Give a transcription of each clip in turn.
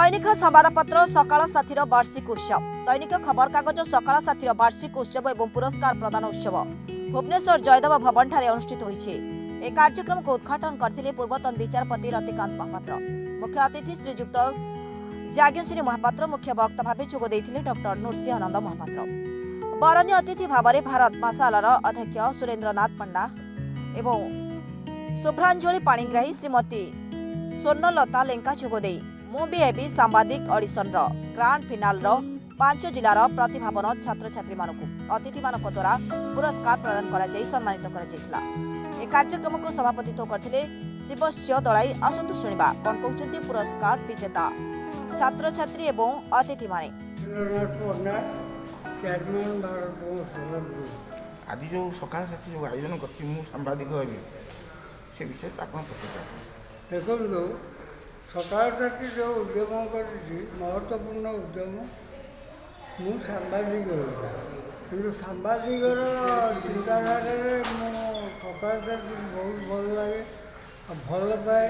दैनिक संवादपत्र सकाळ साथीर वार्षिक उत्सव दैनिक खबर कागज सकाळ साथीर वार्षिक उत्सव और पुरस्कार प्रदान उत्सव भुवनेश्वर जयदेव भवन ठारे अनुष्ठित होइछे। ए कार्यक्रम को उद्घाटन करथिले पूर्वतन विचारपति रतिकांत महापात्र। मुख्य अतिथि श्रीजुक्त जाज्ञश्री महापात्र मुख्य वक्ता भाव जोग देइथिले डॉक्टर नृसिंहानंद महापात्र। बरण्य अतिथि भाव भारत मसालार अध्यक्ष सुरेन्द्रनाथ पंडा एवं शुभ्रांजलि पाणिग्राही श्रीमती स्वर्णलता लेंका जोगदे मु भी हेबी सांबादिक ऑडिशन ग्रांड फिनाल 5 जिलार प्रतिभावन छात्र छात्री अतिथि द्वारा पुरस्कार प्रदान कर सम्मानित कर कार्यक्रम को सभापतित्व करथिले शिवस्य दलाई। आसतु शुणिबा कौन कहते पुरस्कार विजेता छात्र छात्री एवं अतिथि माने। आज जो सकाल साथी जो आयोजन करती सांबादिक से विषय देखो सकाल साथी जो उद्यम कर महत्वपूर्ण उद्यम मु सांबादिक कि सांबादिक चिंताधार सकाल साथी बहुत भल लगे भल पाए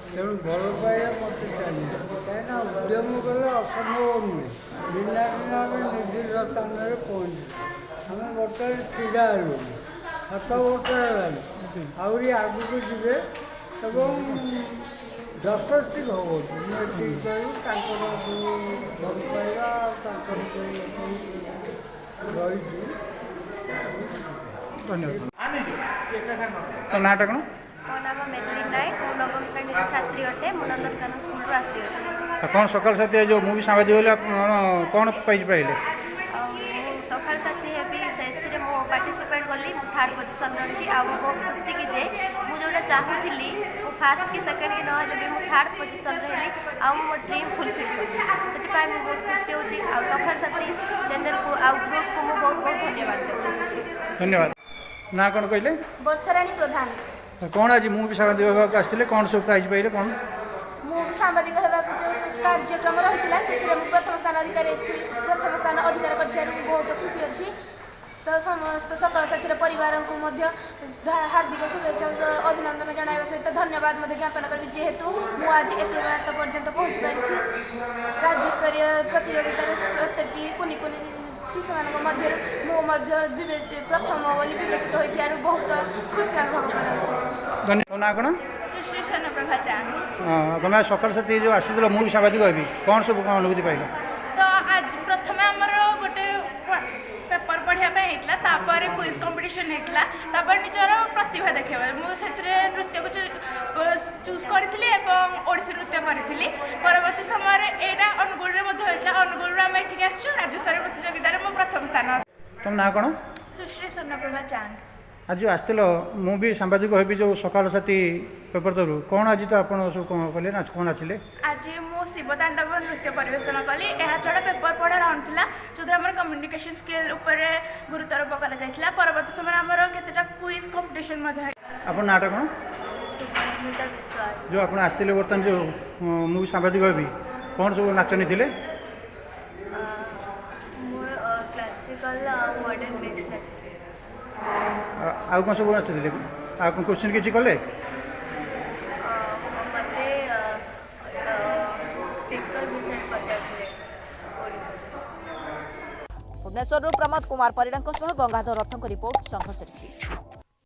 तेणु भल पाइबा मत चाहिए कहीं उद्यम कले असंभव नुहे बिना दिन आम निर्दिष्ट स्थान में पहुँचे आम बर्तमान ठिया 7 वर्ष है आहरी आगू जीवे यशस्वी भगवत ठीक भल पाइबा रही। धन्यवाद। नाटक कौन मो नाम मेघली नायक मु नवम श्रेणी छात्री अटे मु नंदनकानन स्कूल आसी अच्छे। कौन सकाल साथी जो मुवी सांबादिक कौन प्राइज पाइले सकाल साथी हेबी से मो पार्टिसिपेट कली थर्ड पोजिशन रही आ बहुत खुशी कि जे मुझे चाहूली मु फास्ट कि सेकेंड कि ना भी मु थर्ड पोजिशन रही आ मो ड्रीम फुलफिल कली से बहुत खुशी होची आ सकाल साथी चैनल को आ ग्रुप को मु बहुत बहुत धन्यवाद देउछि। धन्यवाद। ना कौन कहले वर्षाराणी प्रधान। कौन आज मुवी सांबादिक होगा आसते कौन सब प्राइज पाइले कौन मुवी सांबादिक होगा जो कार्यक्रम रही से प्रथम स्थान अधिकार कर बहुत खुशी अच्छी। तो समस्त सकाल साथी परिवार को हार्दिक शुभेच्छा अभिनंदन जनाइबा सहित धन्यवाद ज्ञापन करी जेहेतु मु आज एते बात पर्यंत पहुँची पारि राज्य स्तरीय प्रतियोगिता कुनि कुनि शिशु मान प्रथम विवेचित होती बहुत खुशी अनुभव कर। ना कौन तुम्हें सकाल साथी जो आसी मुवी सांबादिक होबी कौन सब अनुभूति पाइल तो आज प्रथम आमर गोटे पेपर पढ़ापी होता क्विज कंपटीशन होता निजर प्रतिभा देखा मुझे नृत्य को चूज करी ओडिसी नृत्य करी परवर्ती समय यहाँ अनुगुल अनुगुल आम ये राज्यस्तरीय प्रतियोगिता में प्रथम स्थान। तुम ना कौन सुश्री स्वर्णप्रभा चांद। आज आसल मुवी सांबादिक होबी जो सकाल साथी पेपर तरु कौन आज तो आप कौन कले ना कौन आसिले आज मु शिवतांडव नृत्य परिवेशन कली यह छड़ा पेपर पढ़ा राउंड था जो आम कम्युनिकेशन स्किल उपर गुरुत्व कर परवर्ती समय आमर केतेटा क्विज कंपटीशन आप नाटक कौन जो आप आसते बर्तमान जो मुवी सांबादिक होबी कौन सब नाचनी थे क्लासिकल मॉडर्न मिक्स आउ कौन सब नाचुले आ क्वेश्चन किसी कले मते स्पीकर विषय पचारे भुवनेश्वर प्रमोद कुमार परिडा गंगाधर रथों रिपोर्ट संघर्ष।